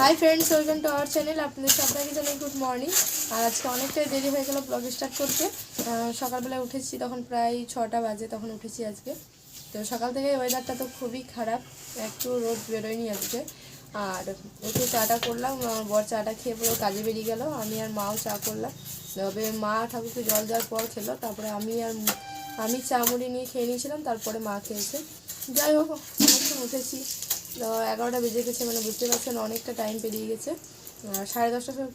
Hi friends, welcome to our channel. আপনাদের সবাইকে জানাই গুড মর্নিং। আর আজকে অনেকটাই দেরি হয়ে গেল ব্লগ স্টার্ট করতে। সকালবেলায় উঠেছি, তখন প্রায় 6টা বাজে, তখন উঠেছি আজকে। তো সকাল থেকে ওয়েদারটা তো খুবই খারাপ, একটু রোদ বেরোয়নি আজকে। আর একটু চাটা করলাম, আমার বর চাটা খেয়ে পুরো কাজে বেরিয়ে গেল। আমি আর মাও চা করলাম, তবে মা ঠাকুরকে জল দেওয়ার পর খেলো, তারপরে আমি চা মুড়ি নিয়ে খেয়ে নিয়েছিলাম, তারপরে মা খেয়েছে। যাই হোক, অনেকক্ষণ উঠেছি, 11টা বেজে গেছে, মানে বুঝতে পারছেন অনেকটা টাইম পেরিয়ে গেছে। 10:30টার সময়,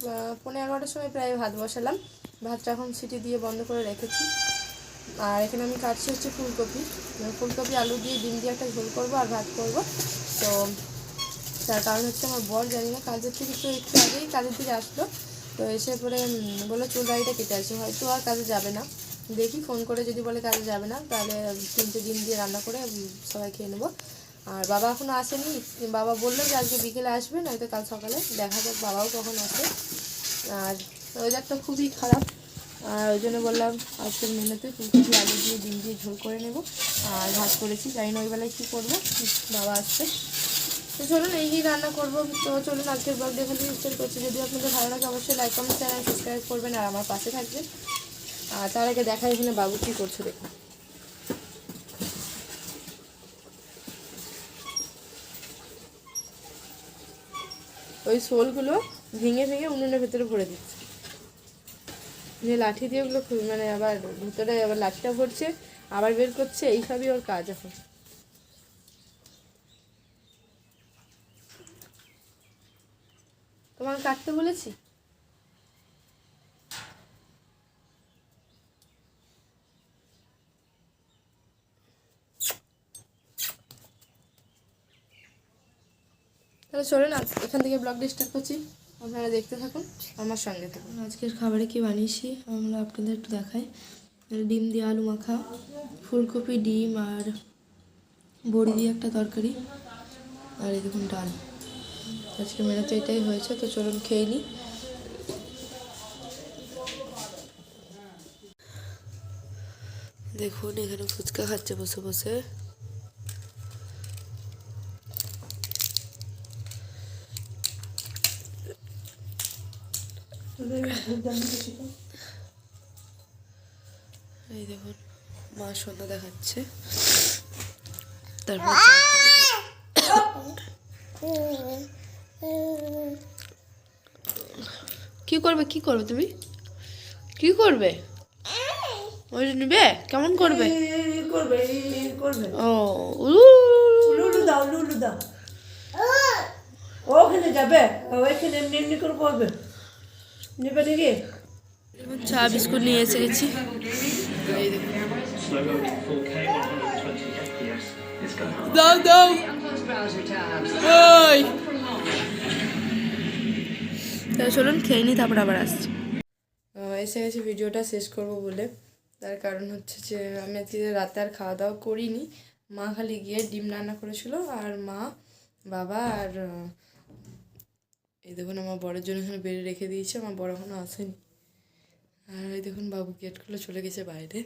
11:15টার সময় প্রায় ভাত বসালাম। ভাতটা এখন সিটি দিয়ে বন্ধ করে রেখেছি। আর এখানে আমি কাটছি হচ্ছে ফুলকপি আলু দিয়ে ডিম দিয়ে একটা ঝোল করবো আর ভাত করবো। তো তার কারণ হচ্ছে আমার বর জানি না কাজের থেকে একটু আগেই কাজের দিকে আসলো। তো এসে পরে বললো চুল দাড়িটা কেটে আসছে, হয়তো আর কাজে যাবে না। দেখি ফোন করে যদি বলে কাজে যাবে না, তাহলে 3টে ডিম দিয়ে রান্না করে সবাই খেয়ে নেবো। আর বাবা এখনও আসেনি, বাবা বললো যে আজকে বিকেলে আসবে, নয়তো কাল সকালে, দেখা যাক বাবাও কখন আসে। আর ওয়েদারটা খুবই খারাপ, আর ওই জন্য বললাম আজকের মেনুতে ফুলকপি আলু দিয়ে ডিম দিয়ে ঝোল করে নেব। আর ভাত করেছি, জানি না ওই বেলায় কী করবো, বাবা আসছে। তো চলুন এই রান্না করবো। তো চলুন আজকের ব্লগটা এখান থেকে স্টার্ট করছি। যদি আপনাদের ভালো লাগে অবশ্যই লাইক কমেন্ট চ্যানেল সাবস্ক্রাইব করবেন আর আমার পাশে থাকবেন। আর তার আগে দেখা এখানে বাবু কী করছে দেখুন। ওই শোলগুলো ভেঙে ভেঙে উনুনের ভেতরে ভরে দিচ্ছে, যে লাঠি দিয়ে ওগুলো মানে আবার ভিতরে আবার লাঠিটা ভরছে, আবার বের করছে, এইসবই ওর কাজ এখন। তোমাকে কাটতে বলেছি? তাহলে চলুন এখান থেকে ব্লগটা স্টার্ট করছি, আপনারা দেখতে থাকুন, আমার সঙ্গে থাকুন। আজকের খাবারে কি বানিয়েছি আমরা আপনাদের একটু দেখাই। ডিম দিয়ে আলু মাখা, ফুলকপি ডিম আর বড়ি দিয়ে একটা তরকারি, আর এই দেখুন ডাল। আজকে মেনুতে এটাই হয়েছে। তো চলুন খেয়ে নিই। দেখুন এখানে ফুচকা খাচ্ছে বসে বসে। এই দেখুন মা সন্ধ্যা দেখাচ্ছে, তারপর কি করবে তুমি কি করবে? ওই নিবে কেমন করবে? ও লুলু দাও ওখানে যাবে, ওইখানে এমনি এমনি করে করবে, নেবে নাকি? চা বিস্কুট নিয়ে এসে গেছি। এই দেখুন, দাও দাও। ওই তাহলে চলুন খেয়ে নিই, তারপর আবার আসছি। এসে গেছি ভিডিওটা শেষ করব বলে। তার কারণ হচ্ছে যে আমি আজকে রাতে আর খাওয়া দাওয়া করিনি। মা খালি গিয়ে ডিম রান্না করেছিল, আর মা বাবা আর এই দেখুন আমার বরের জন্য এখানে বেড়ে রেখে দিয়েছে, আমার বড় এখনও আসেনি। আর এই দেখুন বাবু গেট খুলে চলে গেছে বাইরে,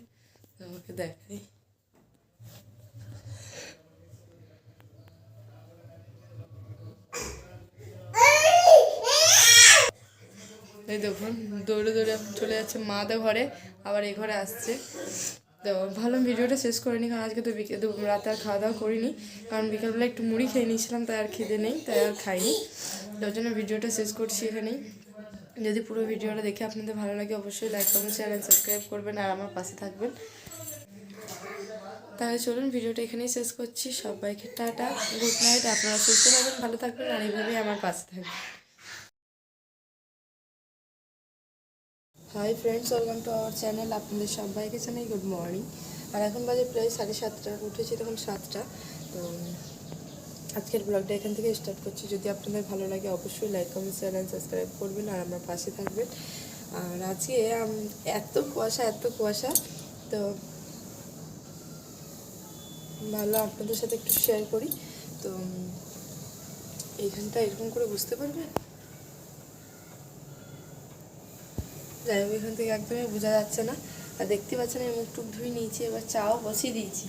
আমাকে দেখাই। এই দেখুন দৌড়ে দৌড়ে চলে যাচ্ছে মাদের ঘরে, আবার এই ঘরে আসছে। তো ভালো ভিডিওটা শেষ করিনি, কারণ আজকে তো রাতে আর খাওয়া দাওয়া করিনি, কারণ বিকেলবেলা একটু মুড়ি খেয়ে নিয়েছিলাম, তাই আর খিদে নেই, তাই আর খাইনি। তার জন্য ভিডিওটা শেষ করছি এখানেই। যদি পুরো ভিডিওটা দেখে আপনাদের ভালো লাগে অবশ্যই লাইক কমেন্ট চ্যানেল সাবস্ক্রাইব করবেন আর আমার পাশে থাকবেন। তাহলে চলুন ভিডিওটা এখানেই শেষ করছি। সবাইকে টাটা, গুড নাইট। আপনারা সুস্থ থাকবেন, ভালো থাকবেন, আর এইভাবেই আমার পাশে থাকবেন। Hi friends, welcome to our channel. আপনাদের সবাইকে জানাই গুড মর্নিং। আর এখন বাজে প্রায় 7:30, উঠেছি তখন 7টা। তো আজকের ব্লগটা এখান থেকে স্টার্ট করছি। যদি আপনাদের ভালো লাগে অবশ্যই লাইক কমেন্ট চ্যানেল সাবস্ক্রাইব করবেন আর আমার পাশে থাকবেন। আর আজকে এত কুয়াশা, তো ভালো আপনাদের সাথে একটু শেয়ার করি। তো এইখানটা এরকম করে বুঝতে পারবেন, যাই হোক এখান থেকে একদমই বোঝা যাচ্ছে না। আর দেখতে পাচ্ছেন আমি মুখ টুক ধুয়ে নিয়েছি, এবার চাও বসিয়ে দিয়েছি।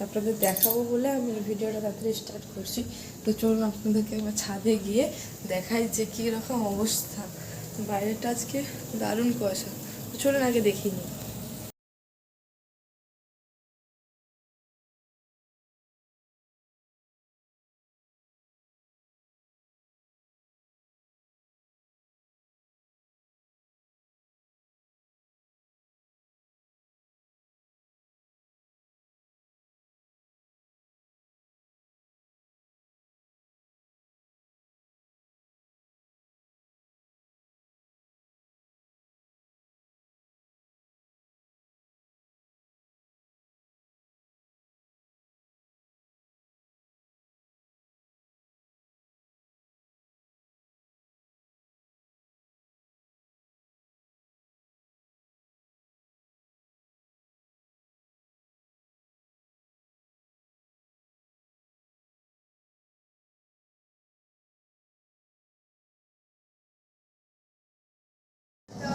আপনাদের দেখাবো বলে আমি ভিডিওটা তাড়াতাড়ি স্টার্ট করছি। তো চলুন আপনাদেরকে একবার ছাদে গিয়ে দেখাই যে কীরকম অবস্থা। বাইরেটা আজকে দারুণ কুয়াশা। তো চলুন আগে দেখিনি।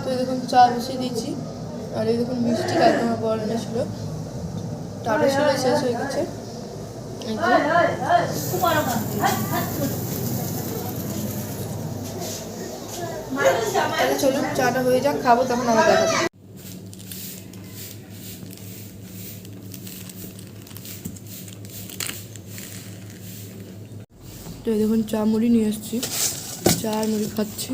তো এই দেখুন চা বসিয়ে দিয়েছি, আর এই দেখুন মিষ্টি কালকে আমার বড় ছিল, তারও ছিল, শেষ হয়ে গেছে। তাহলে চলুন চাটা হয়ে যাক, খাবো তখন আমার দেখাবো। তো এই দেখুন চা মুড়ি নিয়ে এসেছি, চা আর মুড়ি খাচ্ছি।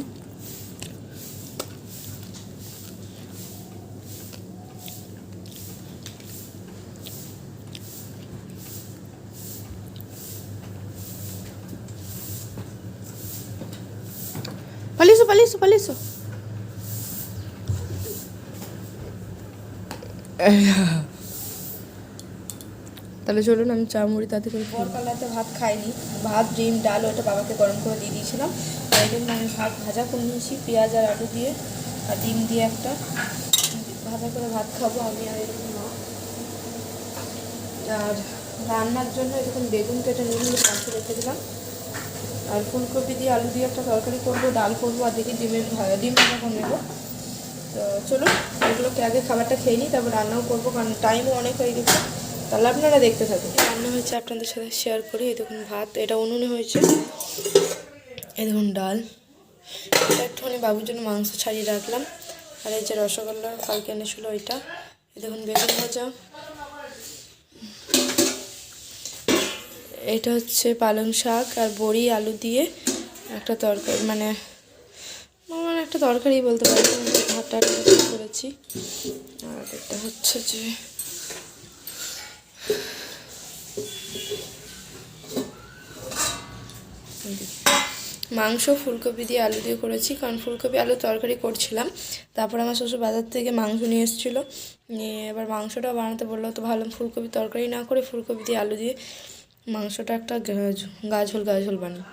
পালিয়েছো। তাহলে চলুন আমি চা মুড়ি তাতে করে বরকালাতে ভাত খাইনি, ভাত ডিম ডাল ওটা বাবাকে গরম করে দিয়ে দিয়েছিলাম। তাই জন্য আমি ভাত ভাজা করে নিয়েছি পেঁয়াজ আর আলু দিয়ে, আর ডিম দিয়ে একটা ভাজা করে ভাত খাবো আমি আর এরকম মা। আর রান্নার জন্য এরকম বেগুন কেটে নিয়ে পাশে রেখে দিলাম, আর ফুলকপি দিয়ে আলু দিয়ে একটা তরকারি করবো, ডাল করবো, আর দেখি ডিম ভাজা করে নেবো। তো চলুন এগুলোকে আগে খাবারটা খেয়ে নিই, তারপর রান্নাও করবো, কারণ টাইমও অনেক হয়ে গেছে। তাহলে আপনারা দেখতে থাকুন। রান্না হয়েছে আপনাদের সাথে শেয়ার করি। এই দেখুন ভাত, এটা উনুনে হয়েছে। এই দেখুন ডাল, এটা একটুখানি বাবুর জন্য মাংস ছাড়িয়ে রাখলাম। আর এই যে রসগোল্লা কালকে এনেছিল ওইটা। এই দেখুন বেগুন ভাজা, এটা হচ্ছে পালং শাক আর বড়ি আলু দিয়ে একটা তরকারি, মানে একটা তরকারি বলতে পারি, ভাতটা করেছি। আর এটা হচ্ছে যে মাংস ফুলকপি দিয়ে আলু দিয়ে করেছি, কারণ ফুলকপি আলু তরকারি করছিলাম। তারপর আমার শ্বশুর বাজার থেকে মাংস নিয়ে এসেছিলো, নিয়ে এবার মাংসটাও বানাতে বললো। তো ভাবলাম ফুলকপি তরকারি না করে ফুলকপি দিয়ে আলু দিয়ে মাংসটা একটা গা ঝোল বানিয়ে,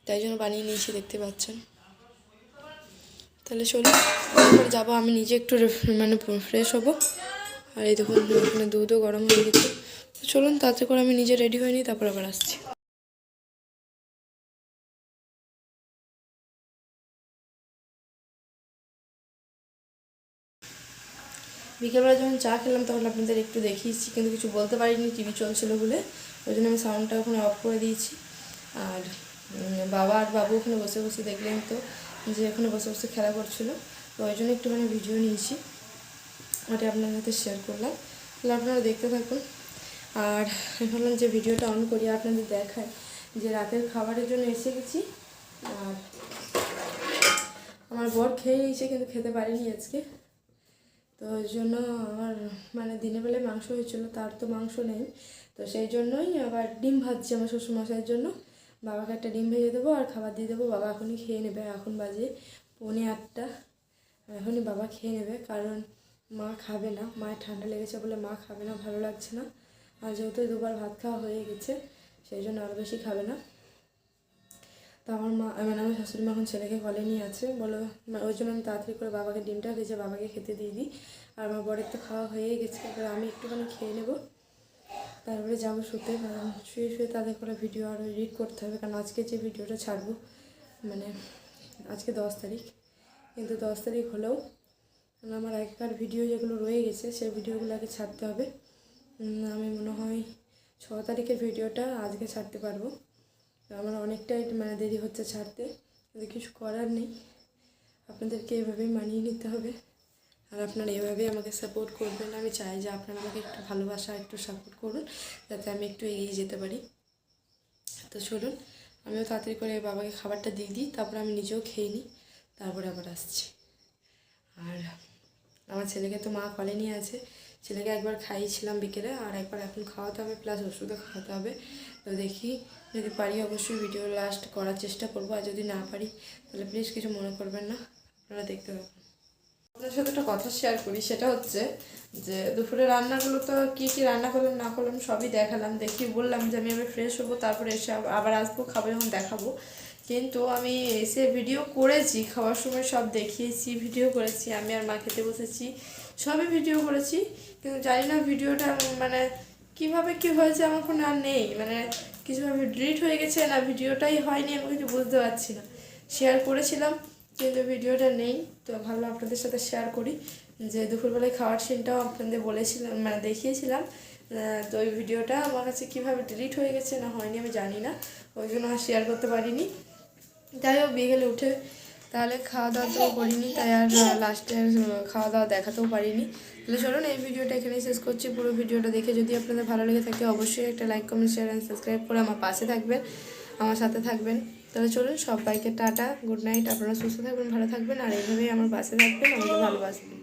তাই জন্য বানিয়ে নিয়েছি, দেখতে পাচ্ছেন। তাহলে চলুন তারপরে যাবো, আমি নিজে একটু মানে ফ্রেশ হবো। আর এই দেখুন এখানে দুধও গরম হয়ে গেছে। তো চলুন তাতে করে আমি নিজে রেডি হয়ে নিই, তারপর আবার আসছি। বিকেলবেলা যখন চা খেলাম তখন আপনাদের একটু দেখিয়েছি, কিন্তু কিছু বলতে পারিনি, টিভি চলছিল বলে। ওই জন্য আমি সাউন্ডটা ওখানে অফ করে দিয়েছি। আর বাবা আর বাবু ওখানে বসে বসে দেখলেন তো যে এখানে বসে বসে খেলা করছিলো, তো ওই জন্য একটুখানি ভিডিও নিয়েছি, ওটা আপনার সাথে শেয়ার করলাম। তাহলে আপনারা দেখতে থাকুন। আর ভাবলাম যে ভিডিওটা অন করি, আপনাদের দেখায় যে রাতের খাবারের জন্য এসে গেছি। আর আমার বর খেয়ে নিয়েছে, কিন্তু খেতে পারিনি আজকে। তো ওই জন্য আমার মানে দিনের বেলায় মাংস হয়েছিল, তার তো মাংস নেই, তো সেই জন্যই আবার ডিম ভাজছি আমার শ্বশুরমশাইয়ের জন্য। বাবাকে একটা ডিম ভেজে দেবো আর খাবার দিয়ে দেবো, বাবা এখনই খেয়ে নেবে। এখন বাজে 8:45, এখনই বাবা খেয়ে নেবে, কারণ মা খাবে না, মায়ের ঠান্ডা লেগেছে বলে মা খাবে না, ভালো লাগছে না। আর যেহেতু 2বার ভাত খাওয়া হয়ে গেছে, সেই জন্য আরও বেশি খাবে না। তো আমার মা মানে আমার শাশুড়ি মা এখন ছেলেকে কলে নিয়ে আছে বলো, ওই জন্য আমি তাড়াতাড়ি করে বাবাকে ডিমটা ভেজে বাবাকে খেতে দিয়ে দিই। আর আমার বরের তো খাওয়া হয়ে গেছে, এবার আমি একটুখানি খেয়ে নেবো, তারপরে যাবো শুতে। কারণ শুয়ে শুয়ে তাদের করে ভিডিও আরও এডিট করতে হবে, কারণ আজকে যে ভিডিওটা ছাড়বো, মানে আজকে 10 তারিখ, কিন্তু 10 তারিখ হলেও আমার আগেকার ভিডিও যেগুলো রয়ে গেছে সেই ভিডিওগুলো আগে ছাড়তে হবে। আমি মনে হয় 6 তারিখের ভিডিওটা আজকে ছাড়তে পারবো। তো আমার অনেকটাই মানে দেরি হচ্ছে ছাড়তে, কিন্তু কিছু করার নেই, আপনাদেরকে এভাবেই মানিয়ে নিতে হবে। আর আপনারা এভাবেই আমাকে সাপোর্ট করবেন। আমি চাই যে আপনারা আমাকে একটু ভালোবাসা, একটু সাপোর্ট করুন, যাতে আমি একটু এগিয়ে যেতে পারি। তো চলুন আমিও তাড়াতাড়ি করে বাবাকে খাবারটা দিয়ে দিই, তারপর আমি নিজেও খেয়ে নিই, তারপরে আবার আসছি। আর আমার ছেলেকে তো মা কলে নিয়ে আছে, ছেলেকে একবার খাইয়েছিলাম বিকেলে, আর একবার এখন খাওয়াতে হবে, প্লাস ওষুধও খাওয়াতে হবে। তো দেখি যদি পারি অবশ্যই ভিডিও লাস্ট করার চেষ্টা করবো, আর যদি না পারি তাহলে প্লিজ কিছু মনে করবেন না, আপনারা দেখতে পাবেন। আপনার সাথে একটা কথা শেয়ার করি, সেটা হচ্ছে যে দুপুরে রান্নাগুলো তো কী কী রান্না করলাম না করলাম সবই দেখালাম, দেখি বললাম যে আমি ফ্রেশ হবো, তারপরে এসে আবার আসবো, খাবো, যখন দেখাবো। কিন্তু আমি এসে ভিডিও করেছি, খাওয়ার সময় সব দেখিয়েছি, ভিডিও করেছি, আমি আর মা খেতে বসেছি, সবই ভিডিও করেছি, কিন্তু জানি না ভিডিওটা মানে কীভাবে কী হয়েছে আমার ফোনে আর নেই, মানে কিছুভাবে ডিলিট হয়ে গেছে না ভিডিওটাই হয়নি, আমি কিছু বুঝতে পারছি না। শেয়ার করেছিলাম কিন্তু ভিডিওটা নেই, তো ভাবলাম আপনাদের সাথে শেয়ার করি যে দুপুরবেলায় খাওয়ার সিনটাও আপনাদের বলেছিলাম, মানে দেখিয়েছিলাম। তো ওই ভিডিওটা আমার কাছে কীভাবে ডিলিট হয়ে গেছে না হয়নি আমি জানি না, ওই জন্য আর শেয়ার করতে পারিনি। যাই হোক বিকেলে উঠে তাহলে খাওয়া দাওয়া তো করিনি, তাই আর লাস্টে খাওয়া দাওয়া দেখাতেও পারিনি। তাহলে চলুন এই ভিডিওটা এখানেই শেষ করছি। পুরো ভিডিওটা দেখে যদি আপনাদের ভালো লেগে থাকে অবশ্যই একটা like, comment, share and subscribe করে আমার পাশে থাকবেন, আমার সাথে থাকবেন। তাহলে চলুন সবাইকে টাটা, গুড নাইট, আপনারা সুস্থ থাকবেন, ভালো থাকবেন, আর এইভাবেই আমার পাশে থাকবেন, আমাকে ভালোবাসবেন।